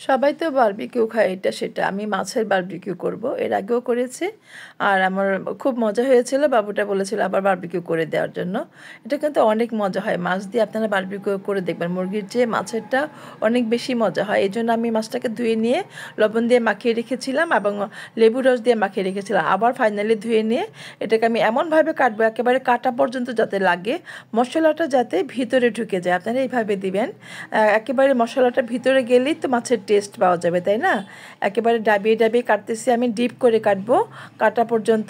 সবাই তো বারবিকিউ খায় এটা সেটা। আমি মাছের বারবিকিউ করব। এর আগেও করেছি। আর আমার খুব মজা হয়েছিল। বাবুটা বলেছিল আবার বারবিকিউ করে দেওয়ার জন্য। এটা কিন্তু অনেক মজা হয়। মাছ দিয়ে আপনারা বারবিকিউ করে দেখবেন। মুরগির চেয়ে মাছেরটা অনেক বেশি মজা হয়। এজন্য আমি মাছটাকে ধুয়ে নিয়ে লবণ দিয়ে মাখিয়ে রেখেছিলাম এবং লেবুর রস দিয়ে মাখিয়ে রেখেছিলাম। আবার ফাইনালি ধুয়ে নিয়ে এটাকে আমি এমনভাবে কাটবো একেবারে কাটা পর্যন্ত যাতে লাগে, মশলাটা যাতে ভিতরে ঢুকে যায়। আপনারা এইভাবে দিবেন। একেবারে মশলাটা ভিতরে গেলেই তো মাছের টেস্ট পাওয়া যাবে, তাই না? একেবারে ডাবিয়ে ডাবিয়ে কাটতেছি আমি, ডিপ করে কাটবো কাটা পর্যন্ত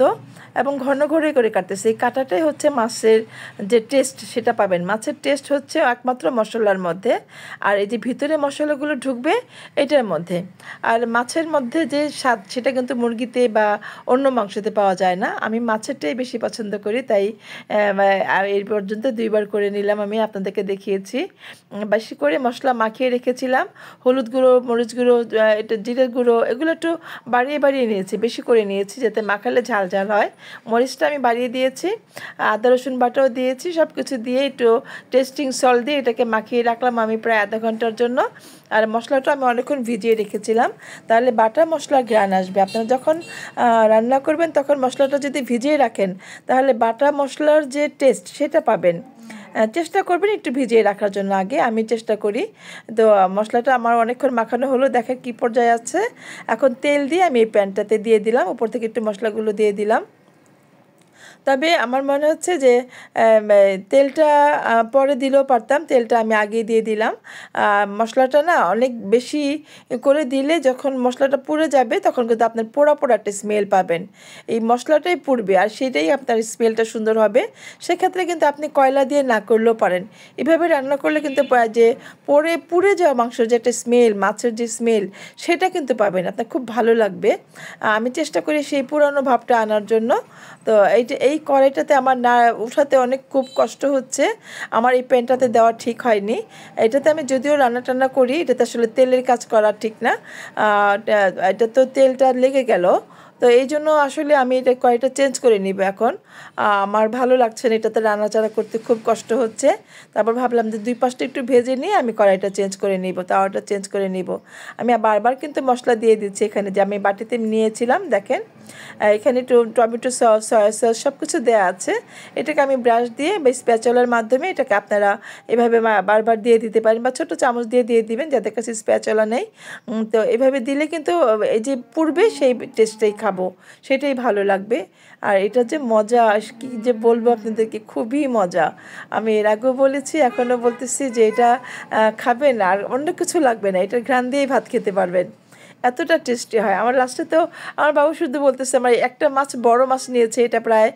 এবং ঘন ঘরে করে কাটতেছি। এই কাটাটাই হচ্ছে মাছের যে টেস্ট সেটা পাবেন। মাছের টেস্ট হচ্ছে একমাত্র মশলার মধ্যে, আর এই যে ভিতরে মশলাগুলো ঢুকবে এটার মধ্যে। আর মাছের মধ্যে যে স্বাদ সেটা কিন্তু মুরগিতে বা অন্য মাংসতে পাওয়া যায় না। আমি মাছেরটাই বেশি পছন্দ করি, তাই এই পর্যন্ত 2বার করে নিলাম। আমি আপনাদেরকে দেখিয়েছি। বেশি করে মশলা মাখিয়ে রেখেছিলাম। হলুদ গুঁড়ো, মরিচ গুঁড়ো, এটা জিরের গুঁড়ো, এগুলো একটু বাড়িয়ে বাড়িয়ে নিয়েছি, বেশি করে নিয়েছি যাতে মাখালে ঝাল ঝাল হয়। মরিচটা আমি বাড়িয়ে দিয়েছি, আদা রসুন বাটাও দিয়েছি। সব কিছু দিয়ে একটু টেস্টিং সল্ট দিয়ে এটাকে মাখিয়ে রাখলাম আমি প্রায় আধা ঘন্টার জন্য। আর মশলাটা আমি অনেকক্ষণ ভিজিয়ে রেখেছিলাম, তাহলে বাটা মশলার ঘ্রাণ আসবে। আপনারা যখন রান্না করবেন তখন মশলাটা যদি ভিজিয়ে রাখেন তাহলে বাটা মশলার যে টেস্ট সেটা পাবেন। চেষ্টা করবেন একটু ভিজিয়ে রাখার জন্য আগে। আমি চেষ্টা করি। তো মশলাটা আমার অনেকক্ষণ মাখানো হলো, দেখেন কী পর্যায়ে আছে। এখন তেল দিয়ে আমি এই প্যানটাতে দিয়ে দিলাম, উপর থেকে একটু মশলাগুলো দিয়ে দিলাম। তবে আমার মনে হচ্ছে যে তেলটা পরে দিলেও পারতাম, তেলটা আমি আগে দিয়ে দিলাম। মশলাটা না অনেক বেশি করে দিলে যখন মশলাটা পুড়ে যাবে তখন কিন্তু আপনার পোড়া পোড়া একটা স্মেল পাবেন। এই মশলাটাই পুড়বে আর সেটাই আপনার স্মেলটা সুন্দর হবে। সেক্ষেত্রে কিন্তু আপনি কয়লা দিয়ে না করলেও পারেন। এভাবে রান্না করলে কিন্তু যে পুড়ে যাওয়া মাংসের যে একটা স্মেল, মাছের যে স্মেল, সেটা কিন্তু পাবেন, আপনার খুব ভালো লাগবে। আমি চেষ্টা করি সেই পুরানো ভাবটা আনার জন্য। তো এই কড়াইটাতে আমার না উঠাতে অনেক খুব কষ্ট হচ্ছে। আমার এই প্যানটাতে দেওয়া ঠিক হয়নি। এটাতে আমি যদিও রান্না টান্না করি, এটাতে আসলে তেলের কাজ করা ঠিক না। এটা তো তেলটা লেগে গেল। তো এই জন্য আসলে আমি এটা কড়াইটা চেঞ্জ করে নিব এখন। আমার ভালো লাগছে না, এটাতে রান্নাচাড়া করতে খুব কষ্ট হচ্ছে। তারপর ভাবলাম যে 2 পাশটা একটু ভেজে নিয়ে আমি কড়াইটা চেঞ্জ করে নিব, তাওয়াটা চেঞ্জ করে নিব। আমি বারবার কিন্তু মশলা দিয়ে দিচ্ছি এখানে, যে আমি বাটিতে নিয়েছিলাম দেখেন। এখানে একটু টমেটো সস, সয়া সস সব কিছু দেওয়া আছে। এটাকে আমি ব্রাশ দিয়ে বা স্প্যাচুলার মাধ্যমে এটাকে আপনারা এভাবে বারবার দিয়ে দিতে পারেন, বা ছোটো চামচ দিয়ে দিবেন যাদের কাছে স্প্যাচুলা নেই। তো এভাবে দিলে কিন্তু এই যে পূর্বে সেই টেস্টটাই খাবো, সেটাই ভালো লাগবে। আর এটা যে মজা, কী যে বলবো আপনাদেরকে, খুবই মজা। আমি এর আগেও বলেছি, এখনও বলতেছি যে এটা খাবেন আর অন্য কিছু লাগবে না, এটার ঘ্রাণ দিয়েই ভাত খেতে পারবেন, এতটা টেস্টি হয়। আমার লাস্টে তো আমার বাবু শুধু বলতেছে, আমার একটা মাছ, বড় মাছ নিয়েছে, এটা প্রায়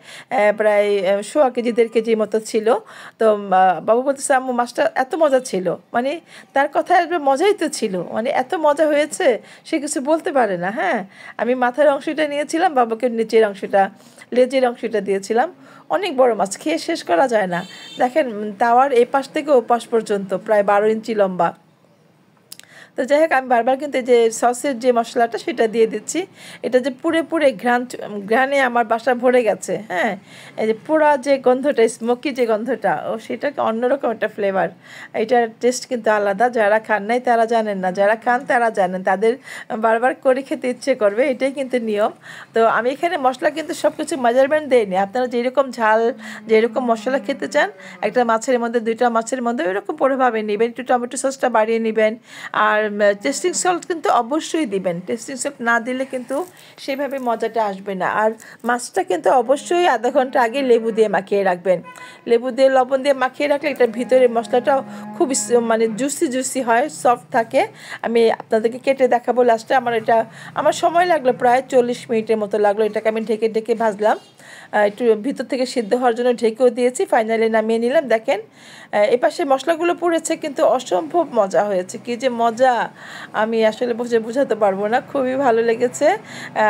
প্রায় 1.25 কেজি 1.5 কেজির মতো ছিল। তো বাবু বলতেছে আম্মু মাছটা এত মজা ছিল, মানে তার কথা আসবে মজাই তো ছিল, মানে এত মজা হয়েছে সে কিছু বলতে পারে না। হ্যাঁ, আমি মাথার অংশটা নিয়েছিলাম, বাবাকে নিচের অংশটা, লেজের অংশটা দিয়েছিলাম। অনেক বড় মাছ, খেয়ে শেষ করা যায় না। দেখেন তাওয়ার এই পাশ থেকে ও পাশ পর্যন্ত প্রায় 12 ইঞ্চি লম্বা। তো যাই হোক, আমি বারবার কিন্তু যে সসের যে মশলাটা সেটা দিয়ে দিচ্ছি। এটা যে পুরে ঘ্রাণে আমার বাসা ভরে গেছে। হ্যাঁ, এই যে পোড়া যে গন্ধটা, স্মোকি যে গন্ধটা, ও সেটাকে অন্যরকম একটা ফ্লেভার। এটার টেস্ট কিন্তু আলাদা। যারা খান নাই তারা জানেন না, যারা খান তারা জানেন, তাদের বারবার করে খেতে ইচ্ছে করবে, এটাই কিন্তু নিয়ম। তো আমি এখানে মশলা কিন্তু সব কিছু মেজারমেন্ট দিইনি। আপনারা যেরকম ঝাল, যেরকম মশলা খেতে চান, একটা মাছের মধ্যে 2টা মাছের মধ্যে ওইরকম পরেভাবে নেবেন। একটু টমেটো সসটা বাড়িয়ে নেবেন। আর টেস্টিং সল্ট কিন্তু অবশ্যই দিবেন। টেস্টিং সল্ট না দিলে কিন্তু সেভাবে মজাটা আসবে না। আর মাছটা কিন্তু অবশ্যই আধা ঘন্টা আগে লেবু দিয়ে মাখিয়ে রাখবেন। লেবু দিয়ে লবণ দিয়ে মাখিয়ে রাখলে এটার ভিতরে মশলাটাও খুব মানে জুসি হয়, সফট থাকে। আমি আপনাদেরকে কেটে দেখাবো লাস্টে। আমার সময় লাগলো প্রায় 40 মিনিটের মতো লাগলো। এটাকে আমি ঢেকে ঢেকে ভাজলাম, একটু ভিতর থেকে সিদ্ধ হওয়ার জন্য ঢেকেও দিয়েছি। ফাইনালি নামিয়ে নিলাম। দেখেন এপাশে মশলাগুলো পুড়েছে কিন্তু অসম্ভব মজা হয়েছে, কী যে মজা আমি আসলে বোঝাতে পারবো না, খুবই ভালো লেগেছে।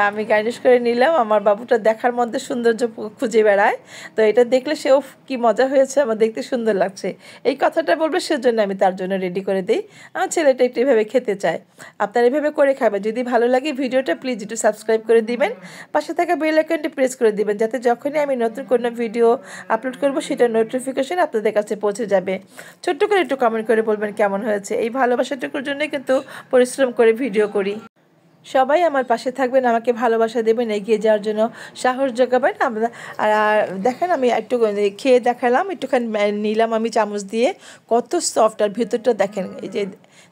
আমি গার্নিশ করে নিলাম। আমার বাবুটা দেখার মধ্যে সৌন্দর্য খুঁজে বেড়ায়, তো এটা দেখলে সেও কি মজা হয়েছে, আমার দেখতে সুন্দর লাগছে এই কথাটা বলবে, সেজন্য আমি তার জন্য রেডি করে দিই। আমার ছেলেটা একটু এভাবে খেতে চায়। আপনারা এভাবে করে খাবেন। যদি ভালো লাগে ভিডিওটা প্লিজ একটু সাবস্ক্রাইব করে দিবেন, পাশে থাকা বেল আইকনটি প্রেস করে দিবেন যাতে যাতে যখনই আমি নতুন কোনো ভিডিও আপলোড করব সেটা নোটিফিকেশন আপনাদের কাছে পৌঁছে যাবে। ছোট্ট করে একটু কমেন্ট করে বলবেন কেমন হয়েছে। এই ভালোবাসাটুকুর জন্যই কিন্তু পরিশ্রম করে ভিডিও করি। সবাই আমার পাশে থাকবেন, আমাকে ভালোবাসা দেবেন, এগিয়ে যাওয়ার জন্য সাহস যোগাবেন। আমরা আর দেখেন আমি একটু খেয়ে দেখালাম, একটুখানি নিলাম আমি চামচ দিয়ে, কত সফট আর ভিতরটা দেখেন, এই যে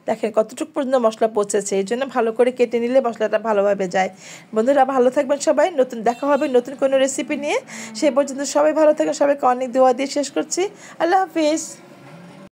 দেখেন কতটুকু পর্যন্ত মশলা পচেছে। এই জন্য ভালো করে কেটে নিলে মশলাটা ভালোভাবে যায়। বন্ধুরা ভালো থাকবেন সবাই, নতুন দেখা হবে নতুন কোনো রেসিপি নিয়ে। সেই পর্যন্ত সবাই ভালো থাকেন, সবাইকে অনেক দোয়া দিয়ে শেষ করছি। আল্লাহ হাফিজ।